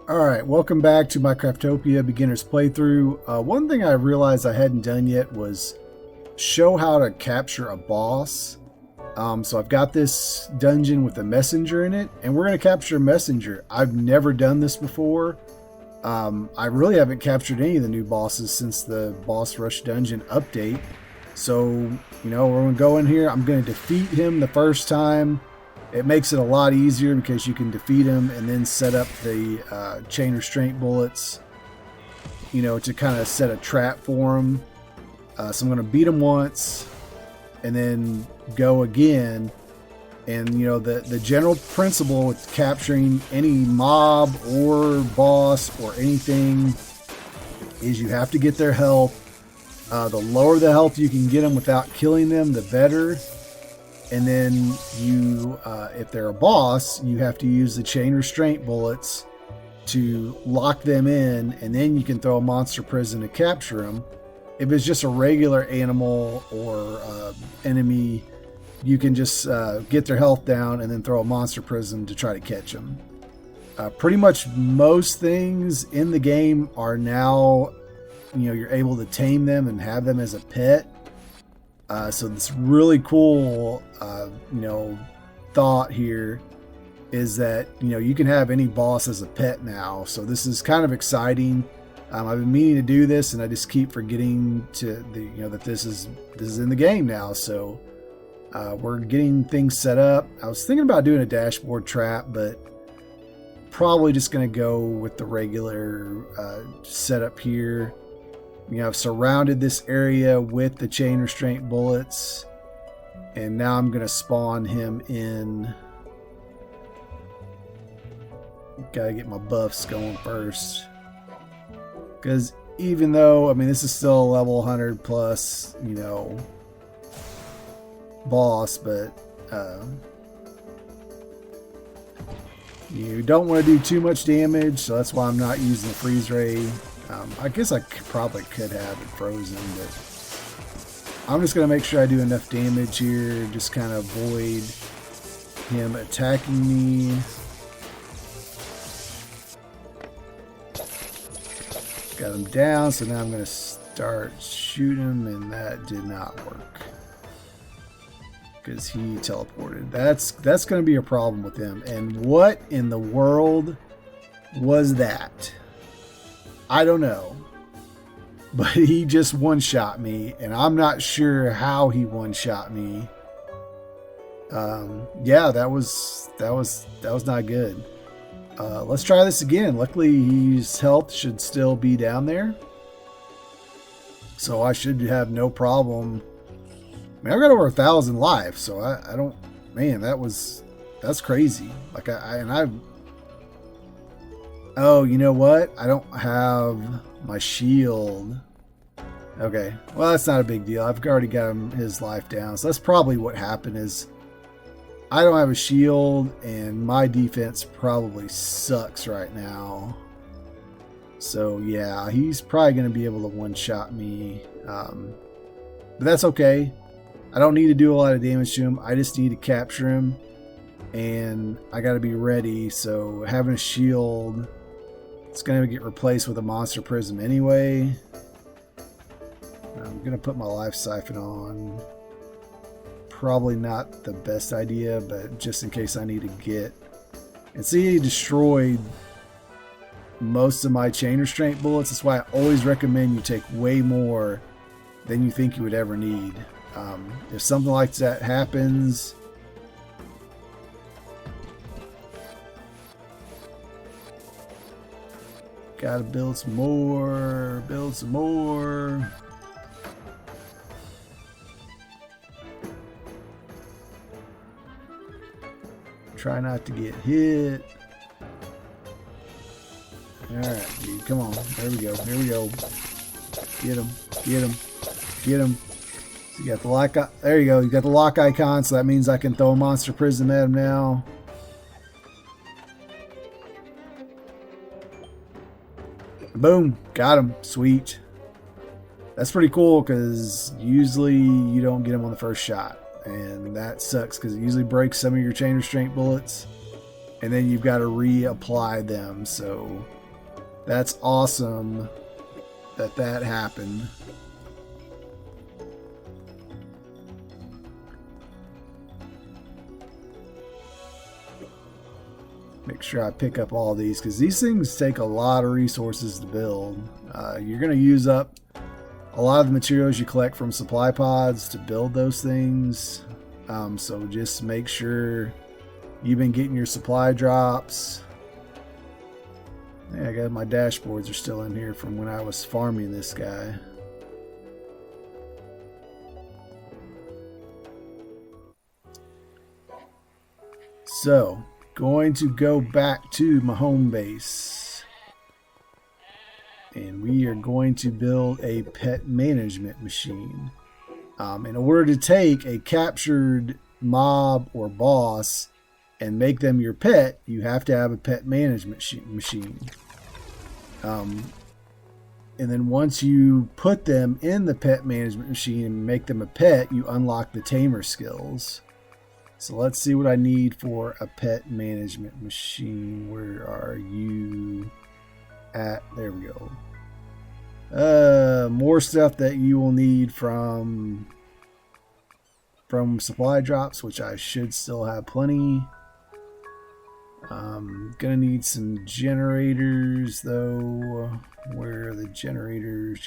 Alright, welcome back to my Craftopia beginner's playthrough. One thing I realized I hadn't done yet was show how to capture a boss. So I've got this dungeon with a messenger in it, and we're going to capture a messenger. I've never done this before. I really haven't captured any of the new bosses since the Boss Rush Dungeon update. So, we're going to go in here. I'm going to defeat him the first time. It makes it a lot easier because you can defeat him and then set up the Chain Restraint Bullets, to kind of set a trap for him. So I'm going to beat him once and then go again. And, the general principle with capturing any mob or boss or anything is you have to get their health. The lower the health you can get them without killing them, the better. And then if they're a boss, you have to use the Chain Restraint Bullets to lock them in, and then you can throw a monster prison to capture them. If it's just a regular animal or enemy, you can just get their health down and then throw a monster prison to try to catch them. Pretty much most things in the game are now, you're able to tame them and have them as a pet. So this really cool, thought here is that, you can have any boss as a pet now. So this is kind of exciting. I've been meaning to do this, and I just keep forgetting that this is in the game now. So we're getting things set up. I was thinking about doing a dashboard trap, but probably just going to go with the regular setup here. I've surrounded this area with the Chain Restraint Bullets, and now I'm going to spawn him in. Gotta get my buffs going first, because even though, this is still a level 100 plus, boss, but you don't want to do too much damage, so that's why I'm not using the freeze ray. I guess I probably could have it frozen, but I'm just going to make sure I do enough damage here, just kind of avoid him attacking me. Got him down, so now I'm going to start shooting him, and that did not work because he teleported. That's going to be a problem with him. And what in the world was that? I don't know, but he just one-shot me, and I'm not sure how he one-shot me. Yeah, that was not good. Let's try this again. Luckily, his health should still be down there, so I should have no problem. I've got over 1,000 lives, so I don't. Man, that's crazy. Oh, you know what? I don't have my shield. Okay, well, that's not a big deal. I've already got his life down. So that's probably what happened is I don't have a shield, and my defense probably sucks right now. So, yeah, he's probably going to be able to one-shot me. But that's okay. I don't need to do a lot of damage to him. I just need to capture him, and I got to be ready. So having a shield... it's going to get replaced with a monster prism anyway. I'm going to put my life siphon on. Probably not the best idea, but just in case I need to get... and see, he destroyed most of my Chain Restraint Bullets. That's why I always recommend you take way more than you think you would ever need. If something like that happens... gotta build some more. Try not to get hit. Alright, dude, come on. There we go. Get him. So you got the lock. There you go. You got the lock icon, so that means I can throw a monster prism at him now. Boom, got him. Sweet. That's pretty cool because usually you don't get him on the first shot, and that sucks because it usually breaks some of your Chain Restraint Bullets, and then you've got to reapply them. So That's awesome that that happened. Make sure I pick up all these because these things take a lot of resources to build. You're going to use up a lot of the materials you collect from supply pods to build those things. So just make sure you've been getting your supply drops. Yeah, I got my dashboards are still in here from when I was farming this guy. So, going to go back to my home base. And we are going to build a pet management machine. In order to take a captured mob or boss and make them your pet, you have to have a pet management machine. And then once you put them in the pet management machine and make them a pet, you unlock the tamer skills. So let's see what I need for a pet management machine. Where are you at? There we go. More stuff that you will need from supply drops, which I should still have plenty. Gonna need some generators though. Where are the generators?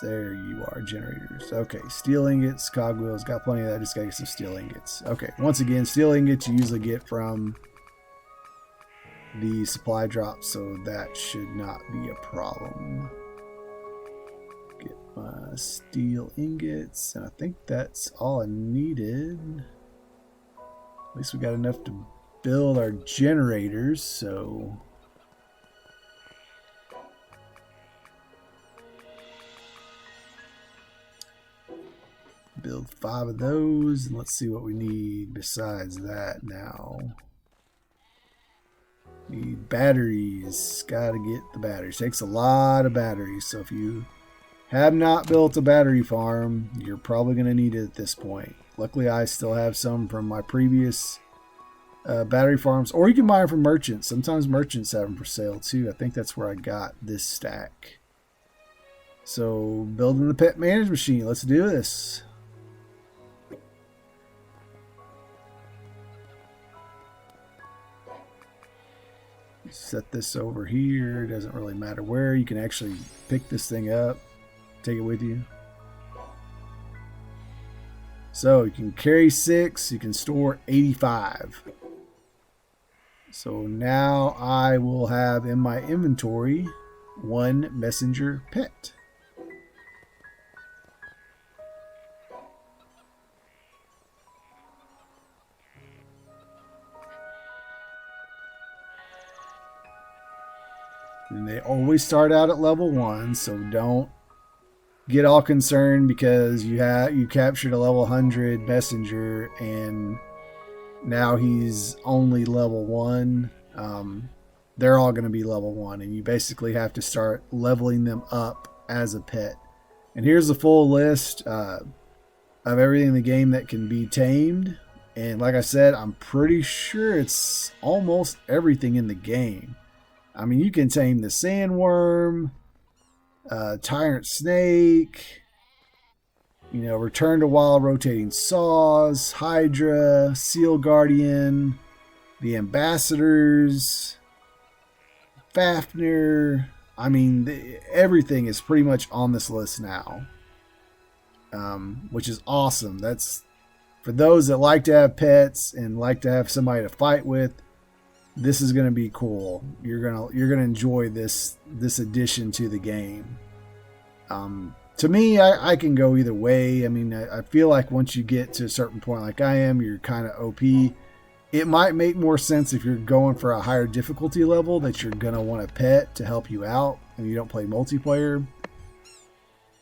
There you are, generators. Okay, steel ingots, cogwheels, got plenty of that. Just gotta get some steel ingots. Okay, once again, steel ingots you usually get from the supply drop, so that should not be a problem. Get my steel ingots, and I think that's all I needed. At least we got enough to build our generators, so build 5 of those, and let's see what we need besides that now. Need batteries. Gotta get the batteries. Takes a lot of batteries, so if you have not built a battery farm, you're probably going to need it at this point. Luckily, I still have some from my previous battery farms, or you can buy them from merchants. Sometimes merchants have them for sale too. I think that's where I got this stack. So, building the pet management machine. Let's do this. Set this over here. Doesn't really matter where. You can actually pick this thing up, take it with you. So you can carry 6, you can store 85. So now I will have in my inventory 1 messenger pet. And they always start out at level 1, so don't get all concerned because you captured a level 100 messenger and now he's only level 1. They're all going to be level 1, and you basically have to start leveling them up as a pet. And here's the full list of everything in the game that can be tamed. And like I said, I'm pretty sure it's almost everything in the game. I mean, you can tame the sandworm, tyrant snake, return to wild rotating saws, hydra, seal guardian, the ambassadors, Fafnir. I mean, everything is pretty much on this list now, which is awesome. That's for those that like to have pets and like to have somebody to fight with. This is going to be cool. You're gonna enjoy this addition to the game. To me, I can go either way. I mean, I feel like once you get to a certain point, like I am, you're kind of OP. It might make more sense if you're going for a higher difficulty level that you're gonna want a pet to help you out, and you don't play multiplayer.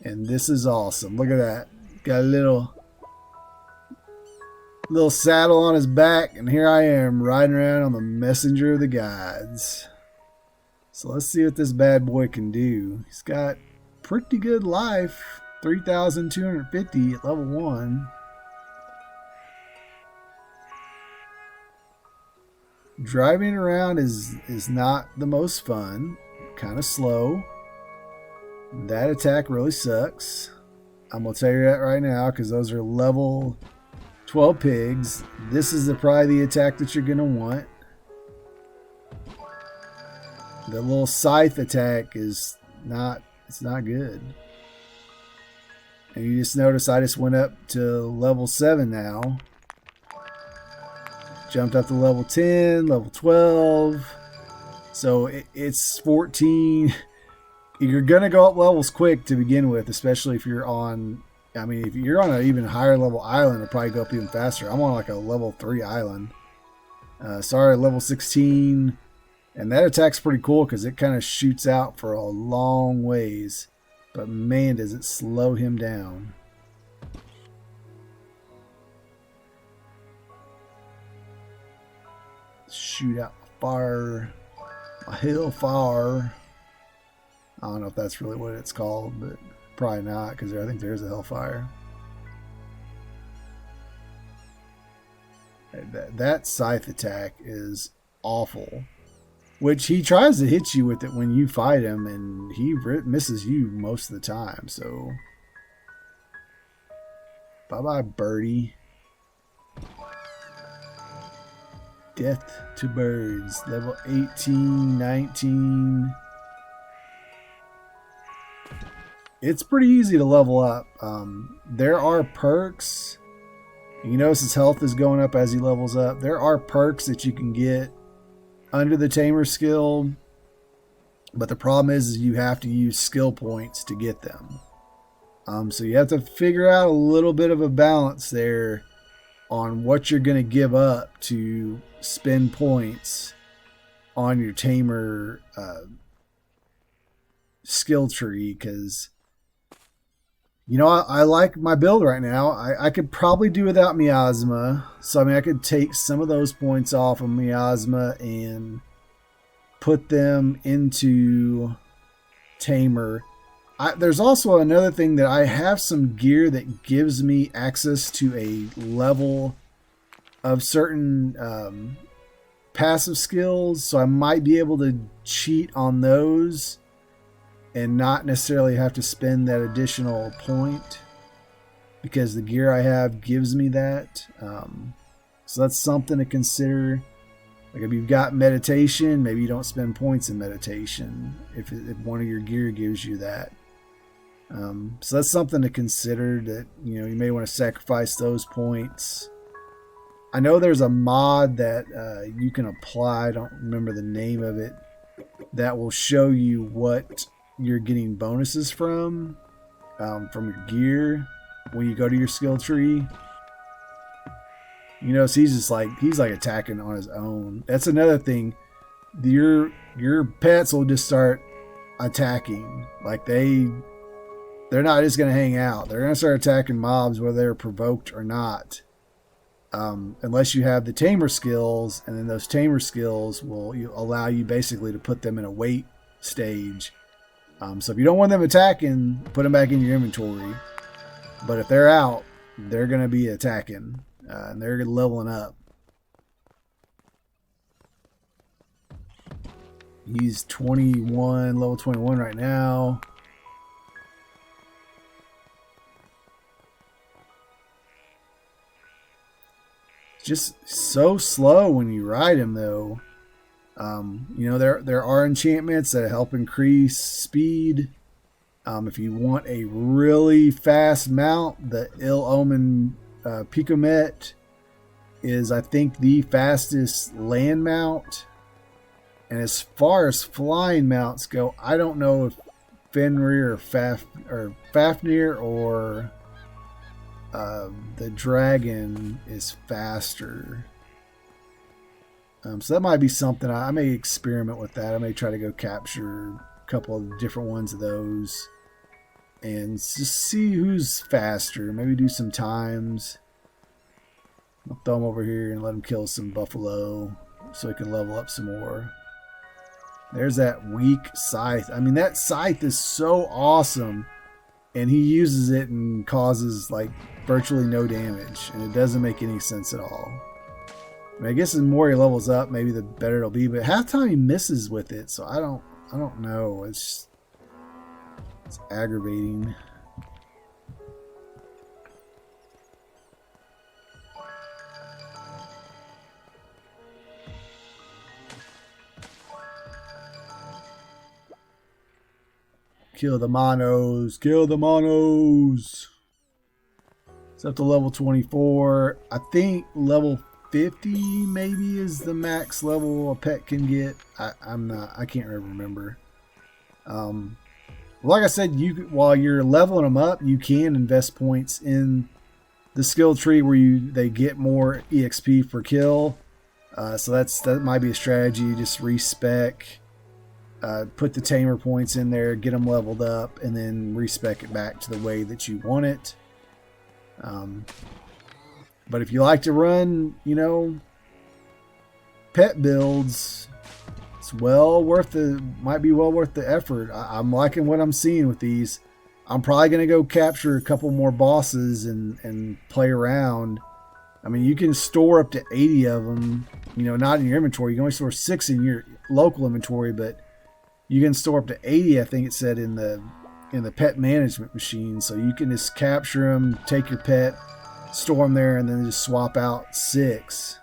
And this is awesome. Look at that. Got a little saddle on his back, and here I am riding around on the messenger of the gods. So let's see what this bad boy can do. He's got pretty good life, 3,250 at level 1. Driving around is not the most fun. Kind of slow. That attack really sucks. I'm gonna tell you that right now because those are level 12 pigs. This is probably the attack that you're gonna want. The little scythe attack is not, it's not good. And you just notice I just went up to level 7 now. Jumped up to level 10, level 12. So it's 14. You're going to go up levels quick to begin with, especially if you're on, I mean, if you're on an even higher level island, it'll probably go up even faster. I'm on like a level 3 island. Sorry, level 16. And that attack's pretty cool because it kind of shoots out for a long ways. But man, does it slow him down. Shoot out fire. A hellfire. I don't know if that's really what it's called, but probably not because I think there's a hellfire. That scythe attack is awful. Which he tries to hit you with it when you fight him, and he misses you most of the time. So, bye-bye, birdie. Death to birds. Level 18, 19. It's pretty easy to level up. There are perks. You notice his health is going up as he levels up. There are perks that you can get under the tamer skill, but the problem is you have to use skill points to get them. So you have to figure out a little bit of a balance there on what you're going to give up to spend points on your tamer skill tree, because you know, I like my build right now. I could probably do without miasma. So, I mean, I could take some of those points off of miasma and put them into tamer. There's also another thing that I have some gear that gives me access to a level of certain passive skills. So I might be able to cheat on those and not necessarily have to spend that additional point because the gear I have gives me that. So that's something to consider. Like if you've got meditation, maybe you don't spend points in meditation if one of your gear gives you that. So that's something to consider, that you know you may want to sacrifice those points. I know there's a mod that you can apply. I don't remember the name of it. That will show you what you're getting bonuses from your gear when you go to your skill tree. You know, so he's like attacking on his own. That's another thing. Your pets will just start attacking. Like they're not just gonna hang out. They're gonna start attacking mobs whether they're provoked or not. Unless you have the tamer skills, and then those tamer skills will allow you basically to put them in a wait stage. So if you don't want them attacking, put them back in your inventory. But if they're out, they're going to be attacking. And they're leveling up. He's 21, level 21 right now. Just so slow when you ride him, though. You know, there are enchantments that help increase speed. If you want a really fast mount, the Ill Omen Picomet is, I think, the fastest land mount. And as far as flying mounts go, I don't know if Fenrir or Fafnir or the dragon is faster. So that might be something I may experiment with. That I may try to go capture a couple of different ones of those and just see who's faster. Maybe do some times. I'll throw him over here and let him kill some buffalo so he can level up some more. There's that weak scythe. I mean, that scythe is so awesome, and he uses it and causes like virtually no damage, and it doesn't make any sense at all. I mean, I guess the more he levels up, maybe the better it'll be. But half time he misses with it, so I don't know. It's aggravating. Kill the monos. Kill the monos. It's up to level 24. I think level 50 maybe is the max level a pet can get. I can't really remember. Like I said, while you're leveling them up, you can invest points in the skill tree where they get more EXP for kill. So that might be a strategy. Just respec. Put the tamer points in there, get them leveled up, and then respec it back to the way that you want it. But if you like to run, pet builds, it's might be well worth the effort. I'm liking what I'm seeing with these. I'm probably going to go capture a couple more bosses and play around. I mean, you can store up to 80 of them, not in your inventory. You can only store 6 in your local inventory, but you can store up to 80, I think it said, in the pet management machine. So you can just capture them, take your pet, store them there, and then just swap out 6.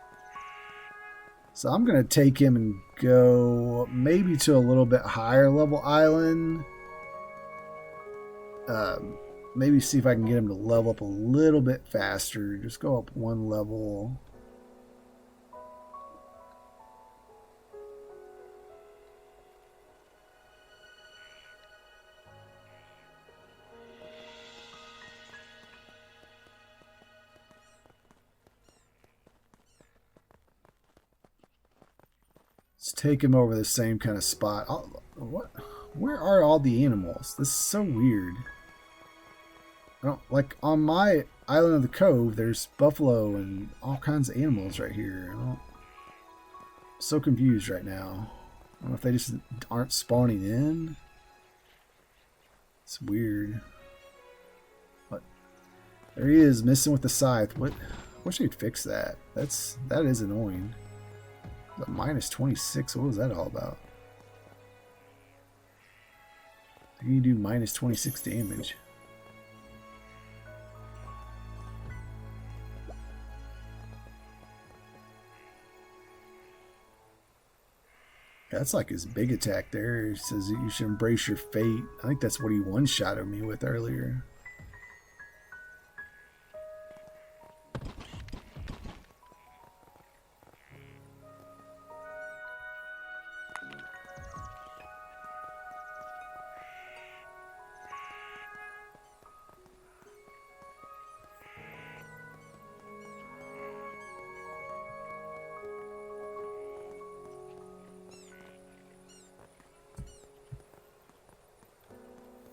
So I'm going to take him and go maybe to a little bit higher level island. Maybe see if I can get him to level up a little bit faster. Just go up 1 level. Let's take him over the same kind of spot. Where are all the animals? This is so weird. Like on my island of the cove, there's buffalo and all kinds of animals right here. I'm so confused right now. I don't know if they just aren't spawning in. It's weird. But there he is, missing with the scythe. I wish they'd fix that. That is annoying. The minus 26. What was that all about? You do minus 26 damage. That's like his big attack there. It says that you should embrace your fate. I think that's what he one-shotted me with earlier.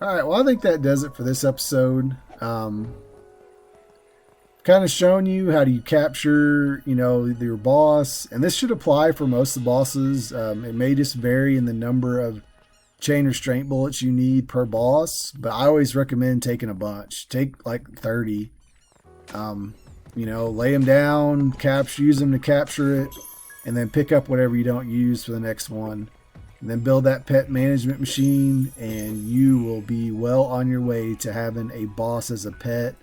Alright, well, I think that does it for this episode. Kind of showing you how do you capture, your boss. And this should apply for most of the bosses. It may just vary in the number of chain restraint bullets you need per boss. But I always recommend taking a bunch. Take like 30. Lay them down, use them to capture it, and then pick up whatever you don't use for the next one. And then build that pet management machine, and you will be well on your way to having a boss as a pet.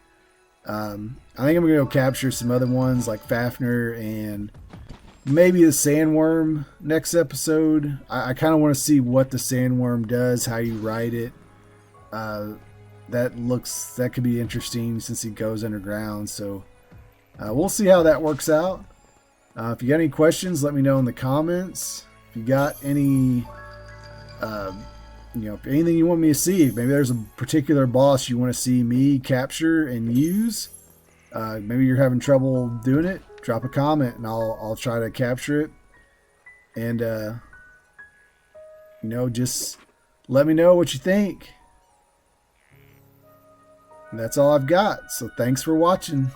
I think I'm going to go capture some other ones like Fafnir and maybe the sandworm next episode. I kind of want to see what the sandworm does, how you ride it. That could be interesting since he goes underground. So we'll see how that works out. If you got any questions, let me know in the comments. If you got any, anything you want me to see, maybe there's a particular boss you want to see me capture and use. Maybe you're having trouble doing it. Drop a comment and I'll try to capture it. And just let me know what you think. And that's all I've got. So thanks for watching.